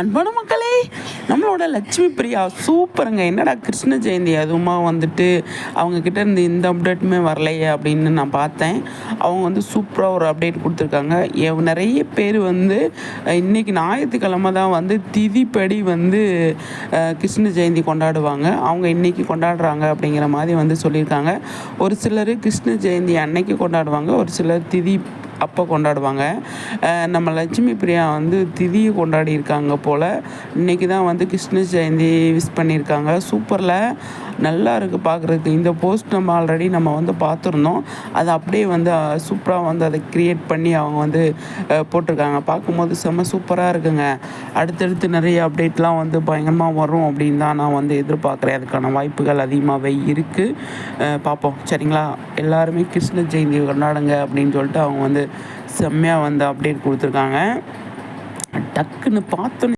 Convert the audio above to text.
அன்பான மக்களே, நம்மளோட லட்சுமி பிரியா சூப்பருங்க. என்னடா கிருஷ்ண ஜெயந்தி அதுவுமா வந்துட்டு அவங்கக்கிட்ட இருந்து இந்த அப்டேட்டுமே வரலையே அப்படின்னு நான் பார்த்தேன். அவங்க வந்து சூப்பராக ஒரு அப்டேட் கொடுத்துருக்காங்க. நிறைய பேர் வந்து இன்றைக்கி ஞாயிற்றுக்கிழமை தான் வந்து திதிப்படி வந்து கிருஷ்ண ஜெயந்தி கொண்டாடுவாங்க. அவங்க இன்றைக்கி கொண்டாடுறாங்க அப்படிங்கிற மாதிரி வந்து சொல்லியிருக்காங்க. ஒரு சிலர் கிருஷ்ண ஜெயந்தி அன்னைக்கு கொண்டாடுவாங்க, ஒரு சிலர் திதி அப்போ கொண்டாடுவாங்க. நம்ம லட்சுமி பிரியா வந்து திதியை கொண்டாடி இருக்காங்க போல். இன்றைக்கி தான் வந்து கிருஷ்ண ஜெயந்தி விஷ் பண்ணியிருக்காங்க. சூப்பரில் நல்லா இருக்குது பார்க்குறதுக்கு. இந்த போஸ்ட் நம்ம வந்து பார்த்துருந்தோம். அதை அப்படியே வந்து சூப்பராக வந்து அதை க்ரியேட் பண்ணி அவங்க வந்து போட்டிருக்காங்க. பார்க்கும்போது செம்ம சூப்பராக இருக்குங்க. அடுத்தடுத்து நிறைய அப்டேட்லாம் வந்து பயங்கரமாக வரும் அப்படின்னு தான் நான் வந்து எதிர்பார்க்குறேன். அதுக்கான வாய்ப்புகள் அதிகமாகவே இருக்குது. பார்ப்போம் சரிங்களா. எல்லாருமே கிருஷ்ண ஜெயந்தி கொண்டாடுங்க அப்படின்னு சொல்லிட்டு அவங்க வந்து செம்மையாக வந்து அப்டேட் கொடுத்துருக்காங்க. டக்குன்னு பார்த்தோன்னே